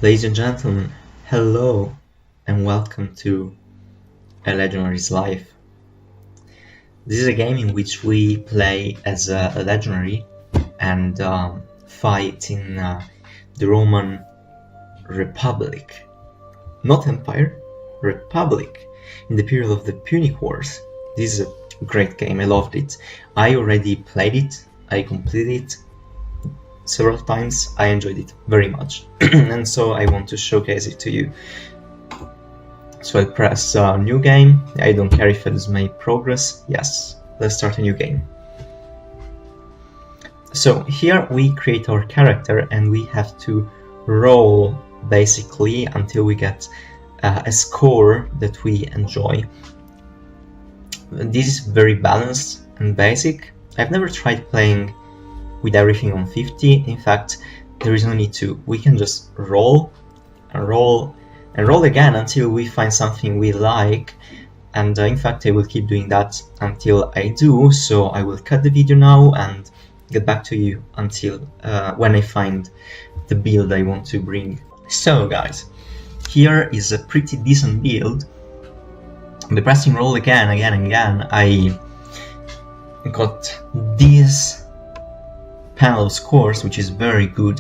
Ladies and gentlemen, hello and welcome to a Legionary's Life. This is a game in which we play as a Legionary and fight in the Roman Republic. Not Empire, Republic, in the period of the Punic Wars. This is a great game, I loved it. I already played it, I completed it several times. I enjoyed it very much and so I want to showcase it to you. So I press new game. I don't care if I lose my progress. Yes, let's start a new game. So here we create our character and we have to roll basically until we get a score that we enjoy. This is very balanced and basic. I've never tried playing with everything on 50. In fact, there is no need to. We can just roll and roll and roll again until we find something we like. And in fact, I will keep doing that until I do. So I will cut the video now and get back to you until when I find the build I want to bring. So guys, here is a pretty decent build. By pressing roll again, I got this panel of scores, which is very good.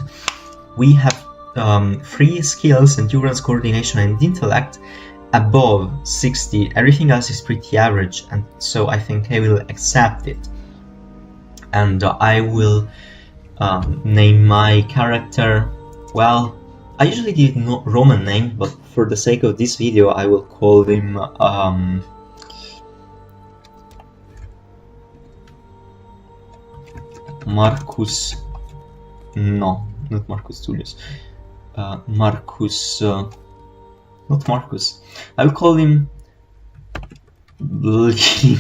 We have 3 skills: endurance, coordination and intellect above 60. Everything else is pretty average, and so I think I will accept it. And I will name my character, well, I usually give no Roman name, but for the sake of this video I will call him Marcus, no, not Marcus Tullius, Marcus, not Marcus, I will call him Bleeding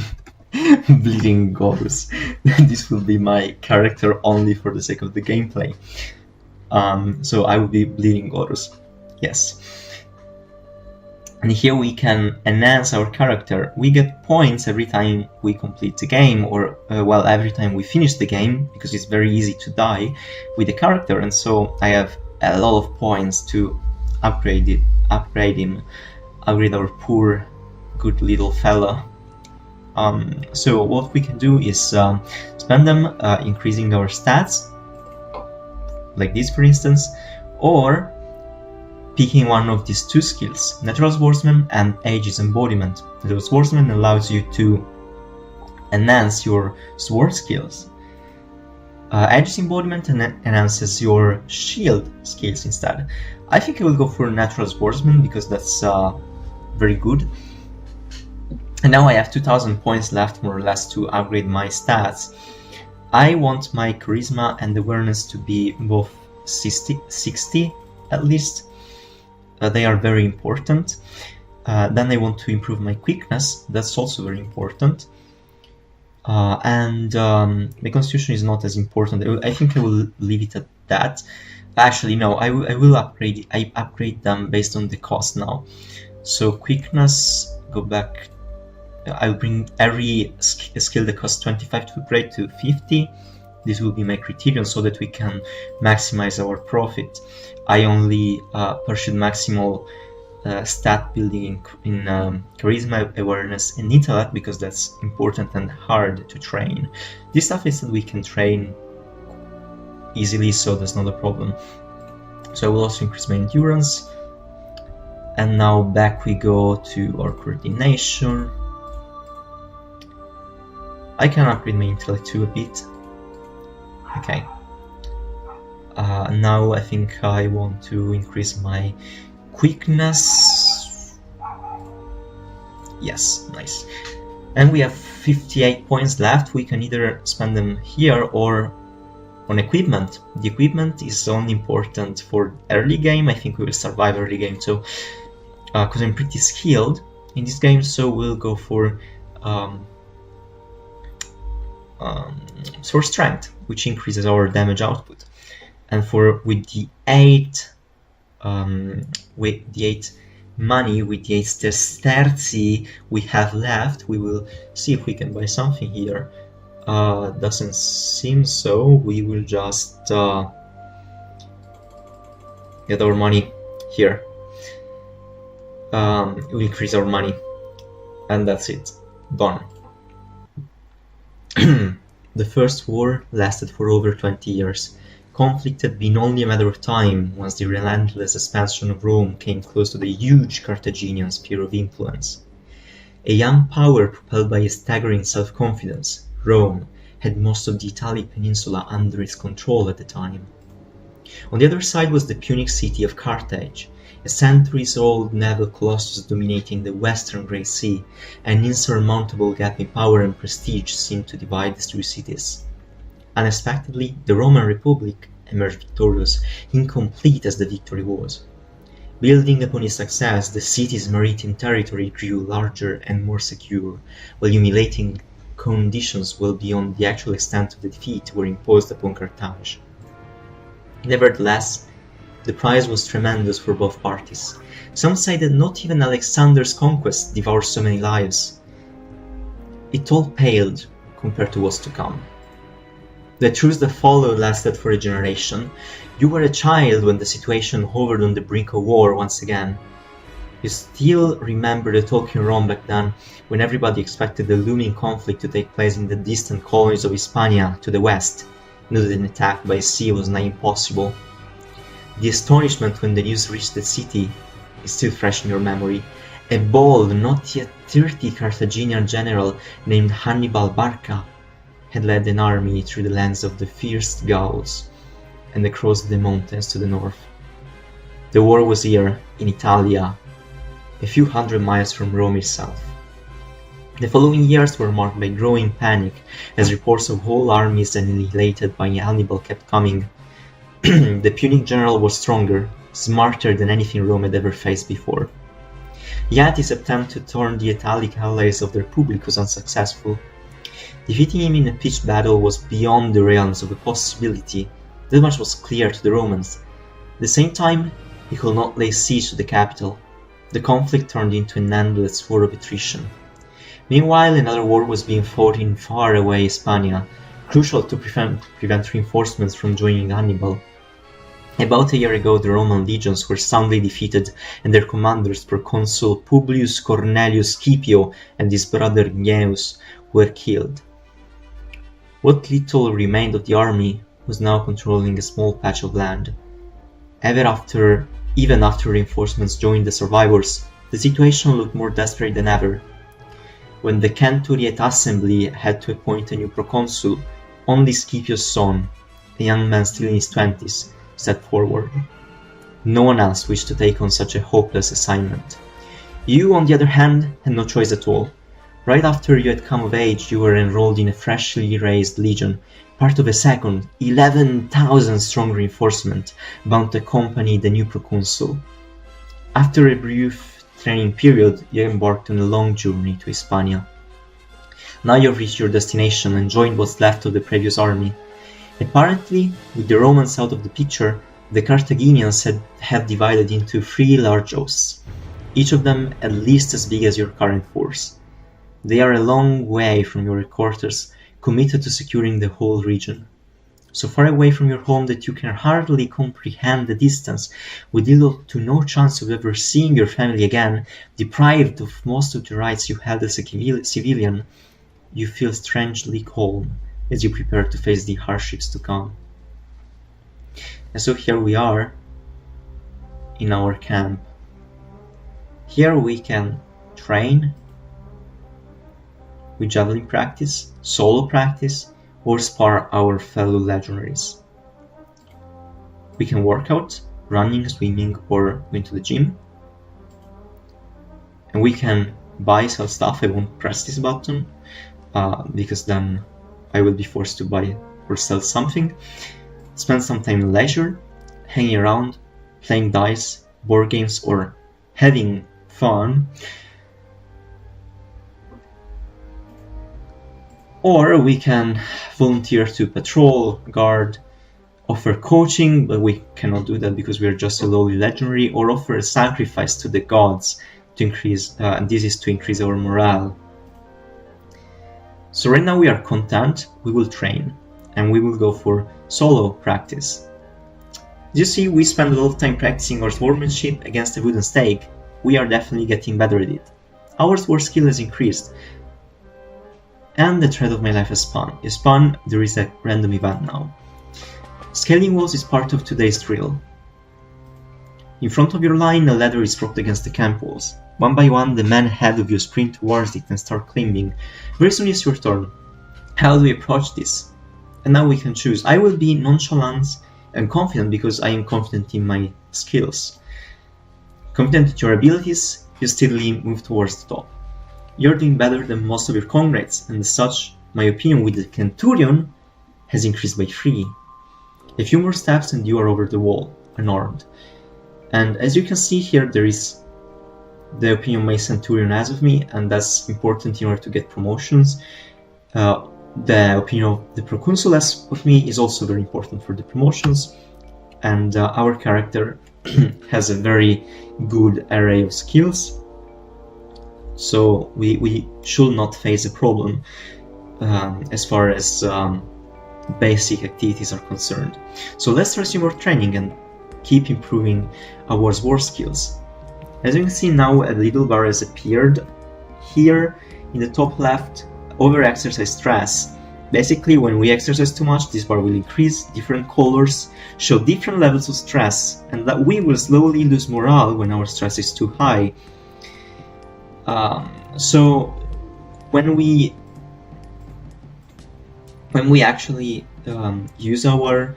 Gorus. This will be my character only for the sake of the gameplay. So I will be Bleeding Gorus, yes. And here we can enhance our character. We get points every time we complete the game, or well, every time we finish the game, because it's very easy to die with the character, and so I have a lot of points to upgrade him, upgrade our poor good little fella. So what we can do is spend them increasing our stats, like this for instance, or picking one of these 2 skills, Natural Swordsman and Aegis Embodiment. Natural Swordsman allows you to enhance your sword skills. Aegis Embodiment enhances your shield skills instead. I think I will go for Natural Swordsman because that's very good. And now I have 2000 points left more or less to upgrade my stats. I want my Charisma and Awareness to be both 60 at least. They are very important. Then I want to improve my quickness. That's also very important. And my constitution is not as important. I think I will leave it at that. Actually, no, I will upgrade. I upgrade them based on the cost now. So quickness, go back. I'll bring every skill that costs 25 to upgrade to 50. This will be my criterion so that we can maximize our profit. I only pursued maximal stat building in Charisma, Awareness and Intellect because that's important and hard to train. This stuff is that we can train easily, so that's not a problem. So I will also increase my Endurance. And now back we go to our Coordination. I can upgrade my Intellect too a bit. Okay. Now I think I want to increase my quickness. Yes, nice. And we have 58 points left. We can either spend them here or on equipment. The equipment is only important for early game. I think we will survive early game too, because I'm pretty skilled in this game. So we'll go for strength, which increases our damage output. And with the 8 money, with the 8 sterzi we have left, we will see if we can buy something here. Doesn't seem so. We will just get our money here. We'll increase our money, and that's it. Done. The First War lasted for over 20 years. Conflict had been only a matter of time once the relentless expansion of Rome came close to the huge Carthaginian sphere of influence. A young power propelled by a staggering self-confidence, Rome had most of the Italic peninsula under its control at the time. On the other side was the Punic city of Carthage, a centuries-old naval colossus dominating the western Great Sea. An insurmountable gap in power and prestige seemed to divide the two cities. Unexpectedly, the Roman Republic emerged victorious, incomplete as the victory was. Building upon its success, the city's maritime territory grew larger and more secure, while humiliating conditions well beyond the actual extent of the defeat were imposed upon Carthage. Nevertheless, the prize was tremendous for both parties. Some say that not even Alexander's conquest devoured so many lives. It all paled compared to what's to come. The truce that followed lasted for a generation. You were a child when the situation hovered on the brink of war once again. You still remember the talk in Rome back then, when everybody expected the looming conflict to take place in the distant colonies of Hispania to the west, knew that an attack by sea was nigh impossible. The astonishment when the news reached the city is still fresh in your memory. A bold, not yet 30 Carthaginian general named Hannibal Barca had led an army through the lands of the fierce Gauls and across the mountains to the north. The war was here, in Italia, a few hundred miles from Rome itself. The following years were marked by growing panic as reports of whole armies annihilated by Hannibal kept coming. The Punic general was stronger, smarter than anything Rome had ever faced before. Yet his attempt to turn the Italic allies of the Republic was unsuccessful. Defeating him in a pitched battle was beyond the realms of a possibility. That much was clear to the Romans. At the same time, he could not lay siege to the capital. The conflict turned into an endless war of attrition. Meanwhile, another war was being fought in faraway Hispania, crucial to prevent reinforcements from joining Hannibal. About a year ago, the Roman legions were soundly defeated, and their commanders, Proconsul Publius Cornelius Scipio and his brother Gnaeus, were killed. What little remained of the army was now controlling a small patch of land. Even after reinforcements joined the survivors, the situation looked more desperate than ever. When the Centuriate Assembly had to appoint a new proconsul, only Scipio's son, a young man still in his 20s, stepped forward. No one else wished to take on such a hopeless assignment. You, on the other hand, had no choice at all. Right after you had come of age, you were enrolled in a freshly raised legion, part of a second, 11,000-strong reinforcement bound to accompany the new proconsul. After a brief training period, you embarked on a long journey to Hispania. Now you've reached your destination and joined what's left of the previous army. Apparently, with the Romans out of the picture, the Carthaginians have divided into 3 large hosts, each of them at least as big as your current force. They are a long way from your headquarters, committed to securing the whole region. So far away from your home that you can hardly comprehend the distance, with little to no chance of ever seeing your family again, deprived of most of the rights you held as a civilian, you feel strangely calm as you prepare to face the hardships to come. And so here we are in our camp. Here we can train with javelin practice, solo practice, or spar our fellow legionaries. We can work out, running, swimming, or going to the gym. And we can buy, sell stuff. I won't press this button because then I will be forced to buy or sell something. Spend some time in leisure, hanging around, playing dice, board games, or having fun. Or we can volunteer to patrol, guard, offer coaching, but we cannot do that because we are just a lowly legionary, or offer a sacrifice to the gods to increase, and this is to increase our morale. So right now we are content, we will train, and we will go for solo practice. You see, we spend a lot of time practicing our swordsmanship against a wooden stake. We are definitely getting better at it. Our sword skill has increased. And the thread of my life has spun. You spun, there is a random event now. Scaling walls is part of today's drill. In front of your line, a ladder is propped against the camp walls. One by one, the men ahead of you sprint towards it and start climbing. Very soon it's your turn. How do we approach this? And now we can choose. I will be nonchalant and confident because I am confident in my skills. Confident in your abilities, you steadily move towards the top. You're doing better than most of your comrades, and as such, my opinion with the Centurion has increased by 3. A few more steps and you are over the wall, unarmed. And as you can see here, there is the opinion my Centurion has of me, and that's important in order to get promotions. The opinion of the Proconsul has of me is also very important for the promotions, and our character has a very good array of skills, so we should not face a problem as far as basic activities are concerned. So let's resume our training and keep improving our war skills. As you can see now, a little bar has appeared here in the top left. Over exercise stress. Basically, when we exercise too much, this bar will increase. Different colors show different levels of stress, and that we will slowly lose morale when our stress is too high. So when we actually use our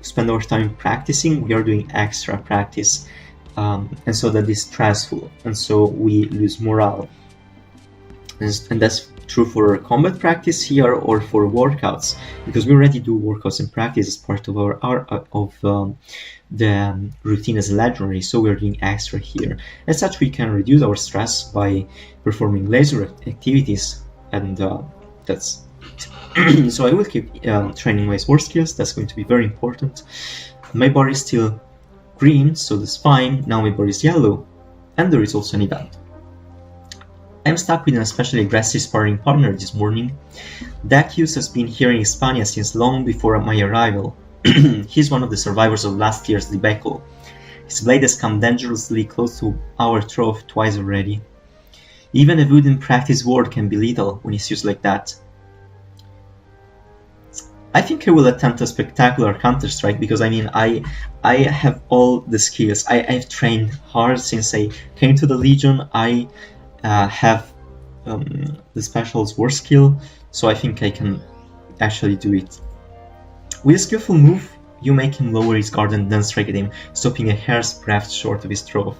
spend our time practicing, we are doing extra practice, and so that is stressful, and so we lose morale. And that's true for combat practice here or for workouts, because we already do workouts and practice as part of the routine as a Legionary, so we're doing extra here. As such, we can reduce our stress by performing laser activities, and that's so I will keep training my sword skills. That's going to be very important. My bar is still green, so that's fine. Now my bar is yellow, and there is also an event. I'm stuck with an especially aggressive sparring partner this morning. Dacius has been here in Hispania since long before my arrival. He's one of the survivors of last year's debacle. His blade has come dangerously close to our throat twice already. Even a wooden practice ward can be lethal when it's used like that. I think I will attempt a spectacular counter-strike because I have all the skills. I've trained hard since I came to the Legion. I have the special sword skill, so I think I can actually do it. With a skillful move, you make him lower his guard and then strike at him, stopping a hair's breadth short of his throat.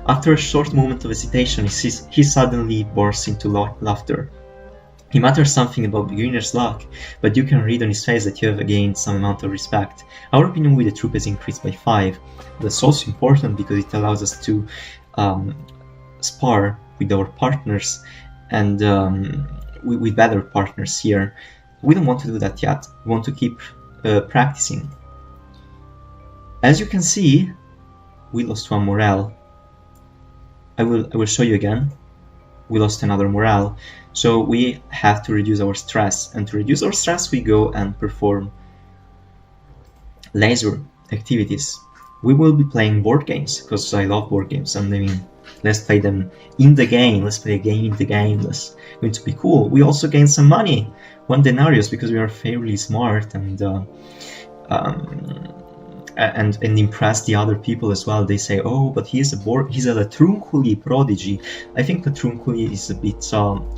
After a short moment of hesitation, he suddenly bursts into laughter. He mutters something about beginner's luck, but you can read on his face that you have gained some amount of respect. Our opinion with the troop has increased by 5. That's also important because it allows us to spar with our partners and with better partners here. We don't want to do that yet. We want to keep practicing. As you can see, we lost 1 morale. I will show you again. We lost another morale. So we have to reduce our stress, and to reduce our stress we go and perform laser activities. We will be playing board games because I love board games, and I mean, let's play them in the game. Let's play a game in the game. That's going to be cool. We also gain some money, 1 denarius, because we are fairly smart and impress the other people as well. They say, oh, but he's a Latrunculi prodigy. I think Latrunculi is a bit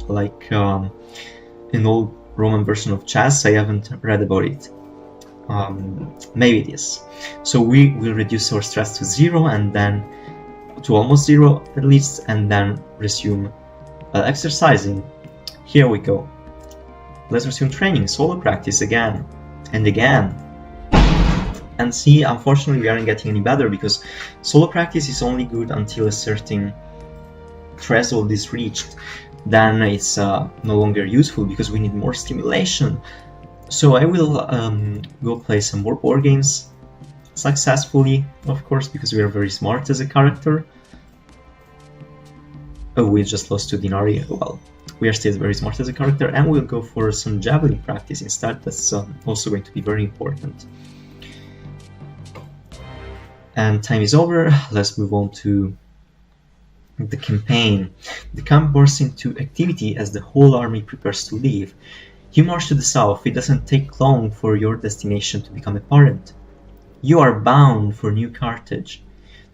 like an old Roman version of chess. I haven't read about it. Maybe it is. So we will reduce our stress to 0 and then to almost 0 at least, and then resume exercising. Here we go. Let's resume training, solo practice again and again. And see, unfortunately we aren't getting any better because solo practice is only good until a certain threshold is reached. Then it's no longer useful because we need more stimulation. So I will go play some more board games successfully, of course, because we are very smart as a character. Oh, we just lost 2 denarii. Well, we are still very smart as a character, and we'll go for some javelin practice instead. That's also going to be very important. And time is over. Let's move on to the campaign. The camp bursts into activity as the whole army prepares to leave. You march to the south. It doesn't take long for your destination to become apparent. You are bound for New Carthage.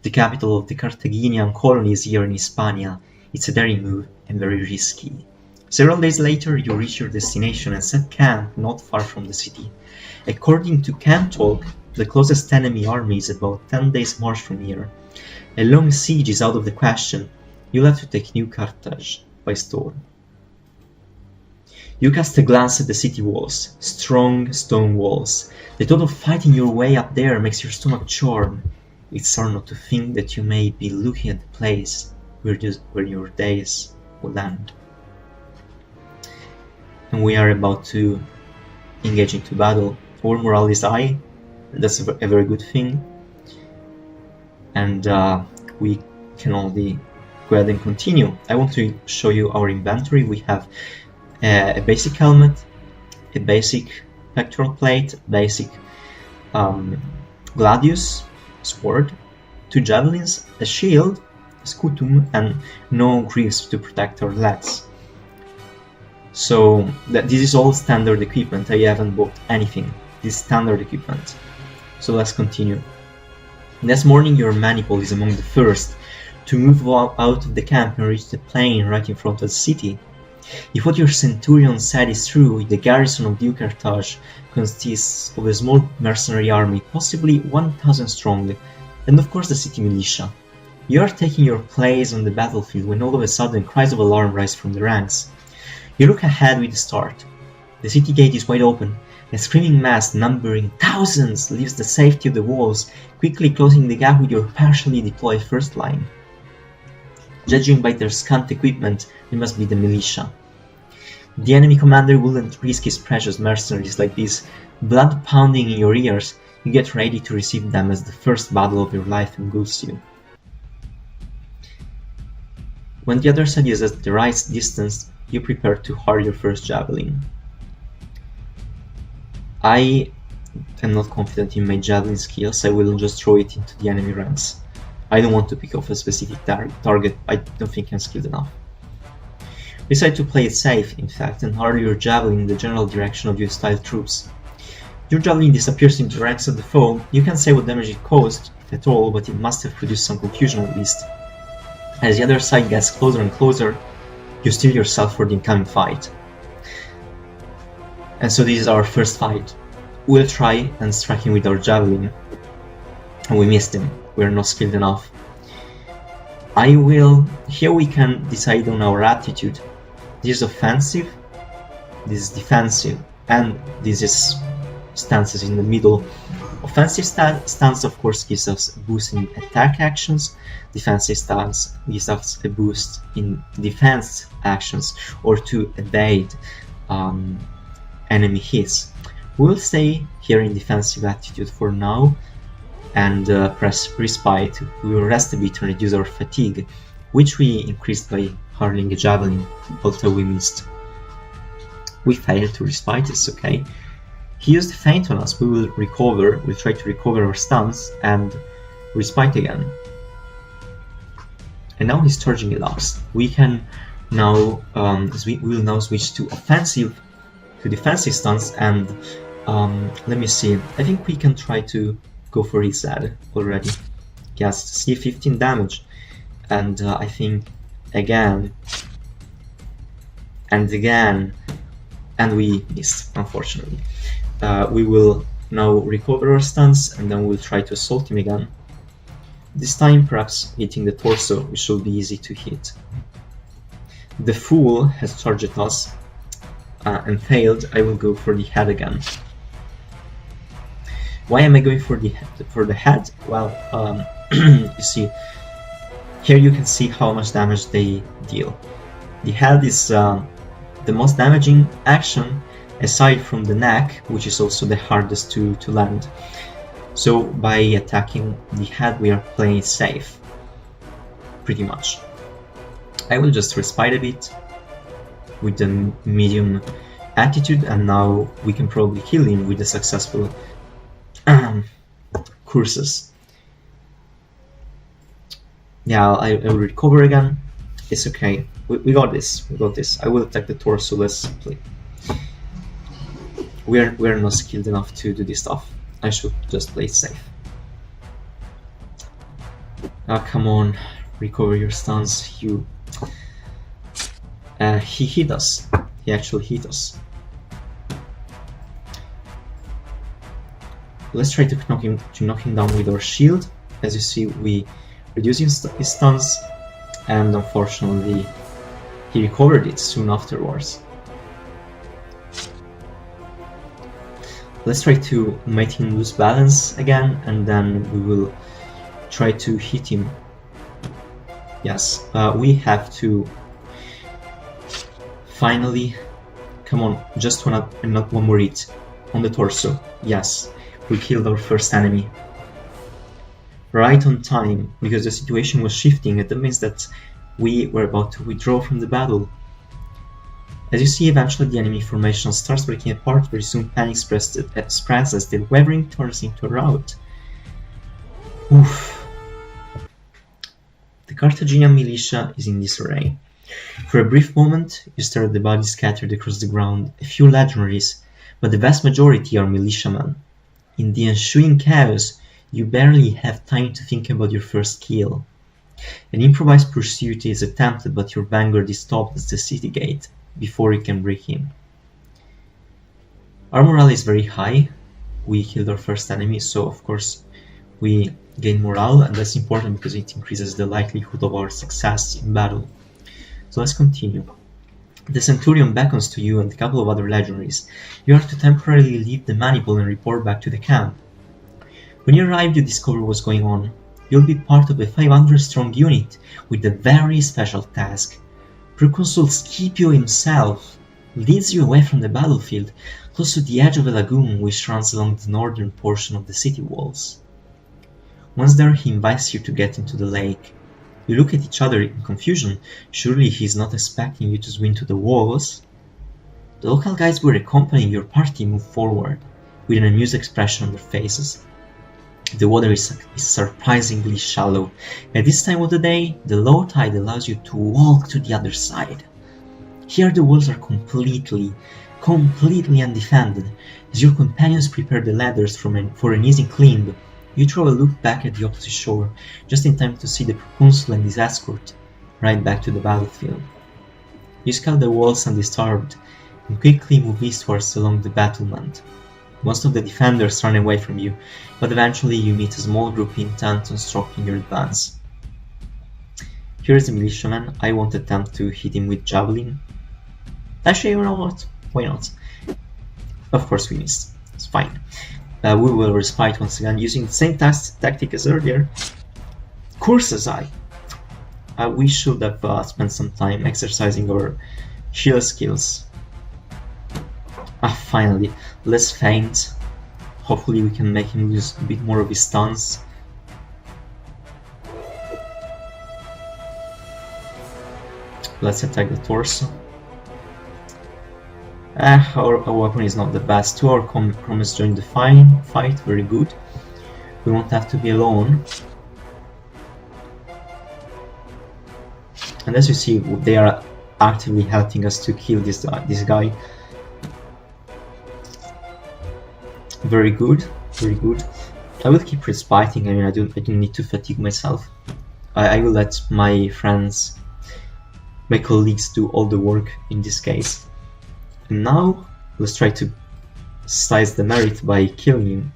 The capital of the Carthaginian colony is here in Hispania. It's a daring move and very risky. Several days later, you reach your destination and set camp not far from the city. According to camp talk, the closest enemy army is about 10 days' march from here. A long siege is out of the question. You'll have to take New Carthage by storm. You cast a glance at the city walls, strong stone walls. The thought of fighting your way up there makes your stomach churn. It's hard not to think that you may be looking at the place where your days will end. And we are about to engage into battle. Our morale is high. That's a very good thing. And we can only go ahead and continue. I want to show you our inventory. We have a basic helmet, a basic pectoral plate, basic gladius, sword, 2 javelins, a shield, a scutum, and no greaves to protect our legs. So this is all standard equipment. I haven't bought anything. This is standard equipment. So let's continue. Next morning, your maniple is among the first to move out of the camp and reach the plain right in front of the city. If what your centurion said is true, the garrison of New Carthage consists of a small mercenary army, possibly 1,000 strong, and of course the city militia. You are taking your place on the battlefield when all of a sudden cries of alarm rise from the ranks. You look ahead with a start. The city gate is wide open. A screaming mass numbering thousands leaves the safety of the walls, quickly closing the gap with your partially deployed first line. Judging by their scant equipment, they must be the militia. The enemy commander wouldn't risk his precious mercenaries like this. Blood pounding in your ears, you get ready to receive them as the first battle of your life engulfs you. When the other side is at the right distance, you prepare to hurl your first javelin. I am not confident in my javelin skills. I will just throw it into the enemy ranks. I don't want to pick off a specific target. I don't think I'm skilled enough. Decide to play it safe, in fact, and hurl your javelin in the general direction of your hostile troops. Your javelin disappears into the ranks of the foe. You can't say what damage it caused, if at all, but it must have produced some confusion at least. As the other side gets closer and closer, you steel yourself for the incoming fight. And so this is our first fight. We'll try and strike him with our javelin. And we missed him. We're not skilled enough. Here we can decide on our attitude. This is offensive, this is defensive, and this is stances in the middle. Offensive stance of course gives us a boost in attack actions. Defensive stance gives us a boost in defense actions or to evade enemy hits. We'll stay here in defensive attitude for now and press respite. We will rest a bit and reduce our fatigue, which we increased by hurling a javelin, although we missed. We failed to respite, it's okay. He used a feint on us. We will recover, we'll try to recover our stance and respite again. And now he's charging at us. We can now, we will now switch to defensive stance and let me see. I think we can try to go for his head already. He has C15 damage, and I think again and again, and we missed, unfortunately. We will now recover our stance and then we'll try to assault him again. This time perhaps hitting the torso, which should be easy to hit. The fool has charged at us and failed. I will go for the head again. Why am I going for the head? Well, you see, here you can see how much damage they deal. The head is the most damaging action aside from the neck, which is also the hardest to land. So by attacking the head we are playing safe, pretty much. I will just respite a bit with the medium attitude, and now we can probably kill him with the successful curses. Yeah, I will recover again. It's okay. We got this. We got this. I will attack the torso. Let's play. We're not skilled enough to do this stuff. I should just play it safe. Ah, come on. Recover your stuns. You. He hit us. He actually hit us. Let's try to knock him down with our shield. As you see, we reduce his stuns, and unfortunately, he recovered it soon afterwards. Let's try to make him lose balance again, and then we will try to hit him. Yes, we have to finally. Come on, just not one more hit on the torso. Yes, we killed our first enemy. Right on time, because the situation was shifting, and that means that we were about to withdraw from the battle. As you see, eventually the enemy formation starts breaking apart, very soon panic spreads as the wavering turns into a rout. Oof. The Cartagena militia is in disarray. For a brief moment, you stare at the bodies scattered across the ground, a few legionaries, but the vast majority are militiamen. In the ensuing chaos, you barely have time to think about your first kill. An improvised pursuit is attempted, but your vanguard is stopped at the city gate before you can break in. Our morale is very high. We killed our first enemy, so of course we gain morale, and that's important because it increases the likelihood of our success in battle. So let's continue. The Centurion beckons to you and a couple of other legionaries. You are to temporarily leave the maniple and report back to the camp. When you arrive, you discover what's going on. You'll be part of a 500-strong unit with a very special task. Proconsul Scipio himself leads you away from the battlefield, close to the edge of a lagoon which runs along the northern portion of the city walls. Once there, he invites you to get into the lake. You look at each other in confusion. Surely he's not expecting you to swim to the walls. The local guides who are accompanying your party move forward, with an amused expression on their faces. The water is surprisingly shallow. At this time of the day, the low tide allows you to walk to the other side. Here the walls are completely undefended. As your companions prepare the ladders for an easy climb, you throw a look back at the opposite shore, just in time to see the proconsul and his escort right back to the battlefield. You scale the walls undisturbed and quickly move eastwards along the battlement. Most of the defenders run away from you, but eventually you meet a small group intent on stopping your advance. Here is the militiaman. I won't attempt to hit him with javelin. Actually, you know what? Why not? Of course we missed. It's fine. We will respite once again using the same tactic as earlier. Curses I! We should have spent some time exercising our shield skills. Finally, let's feint. Hopefully we can make him lose a bit more of his stuns. Let's attack the torso. Our weapon is not the best. Two of our comrades joined the fight, very good. We won't have to be alone. And as you see, they are actively helping us to kill this guy. Very good, very good. I will keep respiting. I mean, I don't need to fatigue myself. I will let my friends, my colleagues do all the work in this case. And now, let's try to slice the merit by killing him.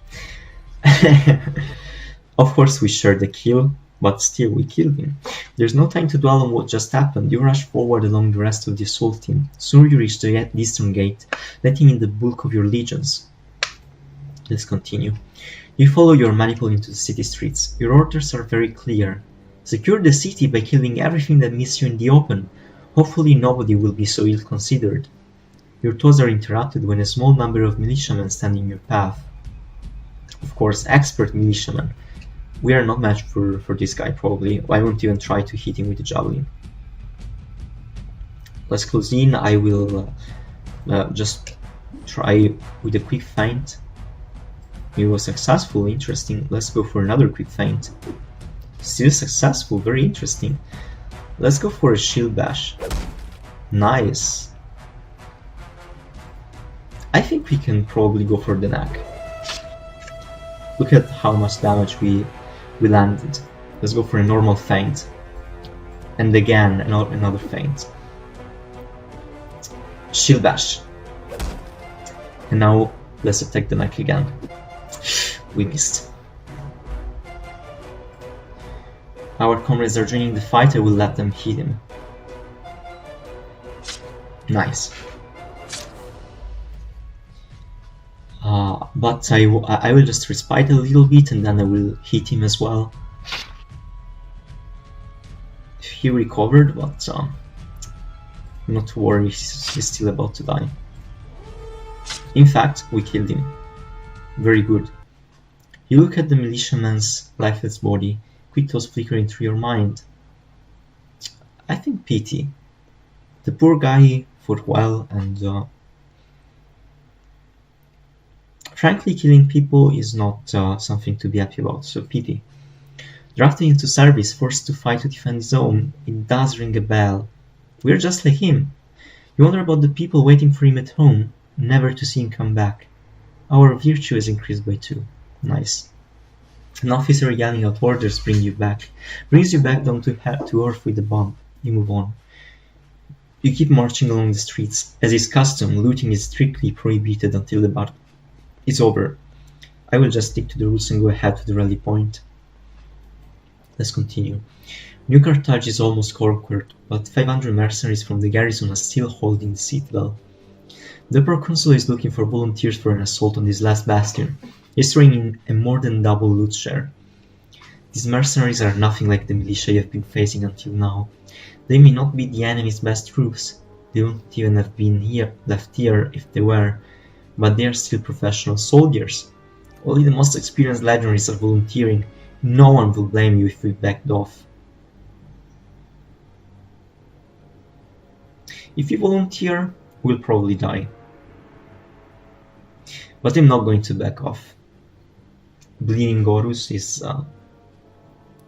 Of course we share the kill, but still we killed him. There's no time to dwell on what just happened. You rush forward along the rest of the assault team. Soon you reach the eastern gate, letting in the bulk of your legions. Let's continue. You follow your maniple into the city streets. Your orders are very clear. Secure the city by killing everything that meets you in the open. Hopefully nobody will be so ill-considered. Your thoughts are interrupted when a small number of militiamen stand in your path. Of course, expert militiamen. We are not matched for this guy, probably. I won't even try to hit him with the javelin. Let's close in. I will just try with a quick feint. It was successful, interesting. Let's go for another quick feint. Still successful, very interesting. Let's go for a shield bash. Nice. I think we can probably go for the neck. Look at how much damage we landed. Let's go for a normal feint. And again, another feint. Shield bash. And now let's attack the neck again. We missed. Our comrades are joining the fight. I will let them hit him. Nice. But I will just respite a little bit and then I will hit him as well. He recovered, but not to worry, he's still about to die. In fact, we killed him. Very good. You look at the militiaman's lifeless body, quick thoughts flickering through your mind. I think pity. The poor guy fought well, and frankly, killing people is not something to be happy about, so pity. Drafted into service, forced to fight to defend his own, it does ring a bell. We're just like him. You wonder about the people waiting for him at home, never to see him come back. Our virtue is increased by 2. Nice. An officer yelling out orders brings you back down to earth with a bomb. You move on. You keep marching along the streets. As is custom, looting is strictly prohibited until the battle is over. I will just stick to the rules and go ahead to the rally point. Let's continue. New Carthage is almost conquered, but 500 mercenaries from the garrison are still holding the citadel. The proconsul is looking for volunteers for an assault on this last bastion. He's throwing in a more than double loot share. These mercenaries are nothing like the militia you have been facing until now. They may not be the enemy's best troops. They wouldn't even have been left here if they were, but they are still professional soldiers. Only the most experienced legionaries are volunteering. No one will blame you if we backed off. If you volunteer, we'll probably die. But I'm not going to back off. Bleeding Gorus is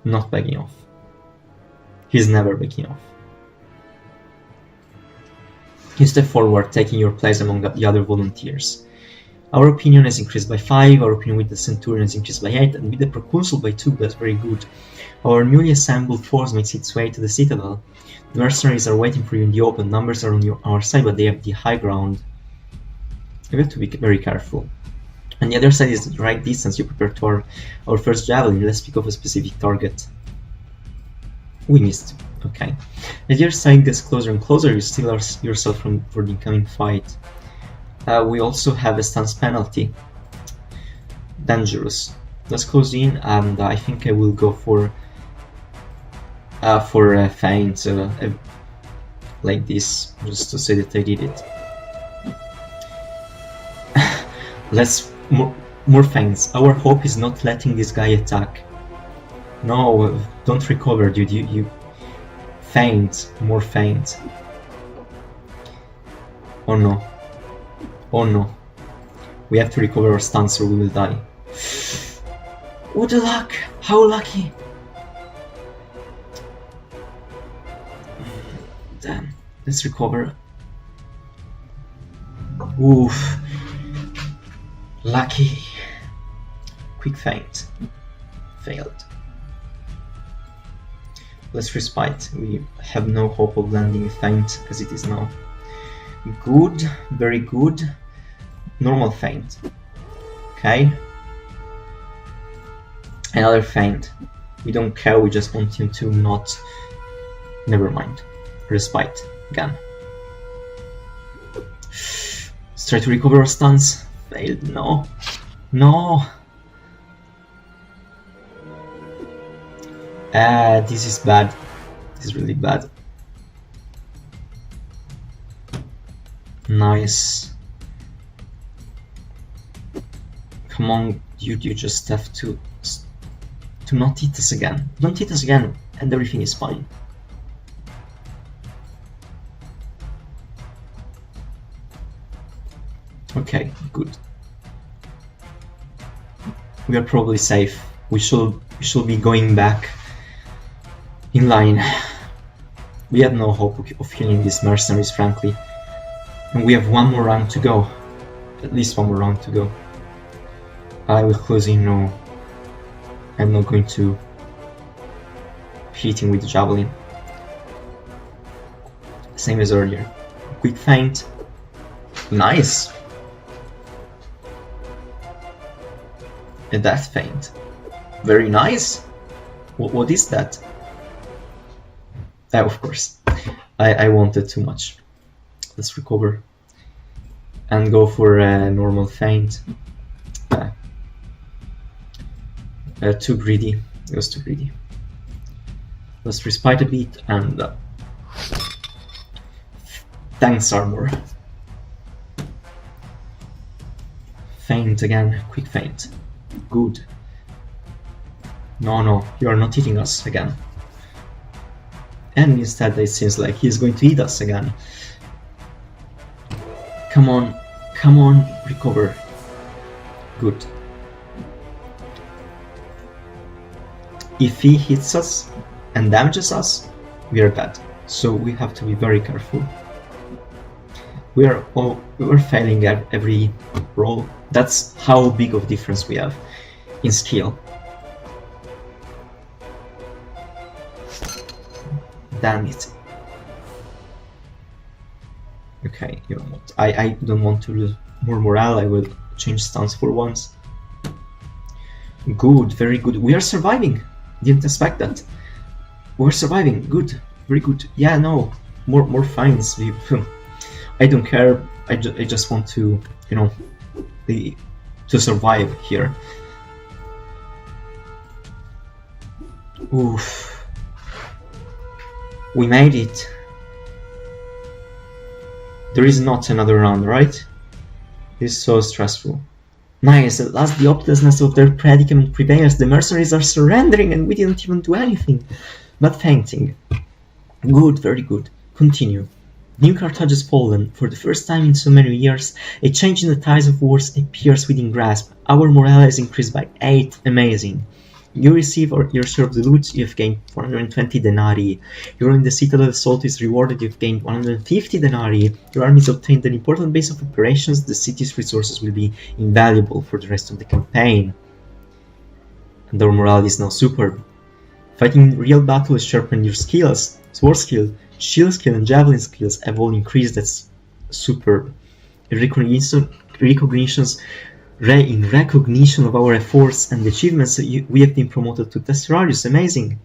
not backing off. He's never backing off. You step forward, taking your place among the other volunteers. Our opinion has increased by 5, our opinion with the Centurion has increased by 8, and with the Proconsul by 2, that's very good. Our newly assembled force makes its way to the citadel. The mercenaries are waiting for you in the open, numbers are on our side, but they have the high ground. You have to be very careful. On the other side is the right distance. You prepare to our first javelin. Let's pick off a specific target. We missed. Okay. As your side gets closer and closer, you steal yourself for the incoming fight. We also have a stance penalty. Dangerous. Let's close in, and I think I will go for a feint like this, just to say that I did it. Let's more feints. Our hope is not letting this guy attack. No, don't recover, dude. You feint, more feint. Oh no. Oh no. We have to recover our stance or we will die. What a luck! How lucky! Damn. Let's recover. Oof. Lucky. Quick feint. Failed. Let's respite. We have no hope of landing a feint as it is now. Good. Very good. Normal feint. Okay. Another feint. We don't care, we just want him to not... Never mind. Respite. Again. Let's try to recover our stance. Failed. No. No! This is bad. This is really bad. Nice. Come on, you just have to not hit us again. Don't hit us again, and everything is fine. Okay, good. We are probably safe. We should be going back in line. We have no hope of killing these mercenaries, frankly. And we have one more round to go. At least one more round to go. I will close in, no. I'm not going to hit him with the javelin. Same as earlier. Quick feint. Nice! A death feint. Very nice! What is that? Of course. I wanted too much. Let's recover. And go for a normal feint. Too greedy. It was too greedy. Let's respite a bit and... thanks, armor. Feint again. Quick feint. Good. No, you are not eating us again. And instead it seems like he's going to eat us again. Come on, recover. Good. If he hits us and damages us, we are dead. So we have to be very careful. We're failing at every roll. That's how big of a difference we have in skill. Damn it. Okay, you know what? I don't want to lose more morale. I will change stance for once. Good, very good. We are surviving. Didn't expect that. We're surviving. Good, very good. Yeah, no, more fines. I don't care. I just want to, you know, to survive here. Oof. We made it. There is not another round, right? This is so stressful. Nice, at last the hopelessness of their predicament prevails. The mercenaries are surrendering and we didn't even do anything but fainting. Good, very good. Continue. New Carthage has fallen. For the first time in so many years, a change in the tides of wars appears within grasp. Our morale has increased by 8. Amazing. You receive your share of the loot. You have gained 420 denarii. Your in the Citadel assault is rewarded. You have gained 150 denarii. Your army has obtained an important base of operations. The city's resources will be invaluable for the rest of the campaign. And our morale is now superb. Fighting in real battle has sharpened your skills. Sword skill, shield skill, and javelin skills have all increased. That's superb. In recognition of our efforts and achievements, we have been promoted to Tesserarius. Amazing.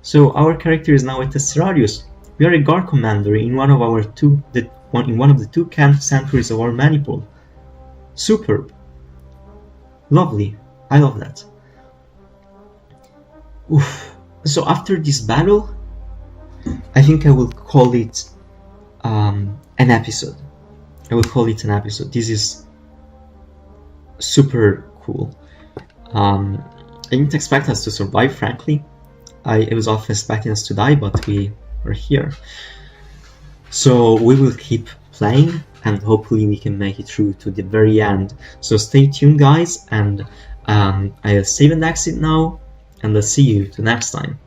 So our character is now a Tesserarius. We are a guard commander in one of the two camp sanctuaries of our maniple. Superb. Lovely. I love that. Oof. So after this battle, I think I will call it an episode. This is super cool. I didn't expect us to survive, frankly. I was often expecting us to die, but we were here. So we will keep playing and hopefully we can make it through to the very end. So stay tuned, guys, and I'll save and exit now, and I'll see you the next time.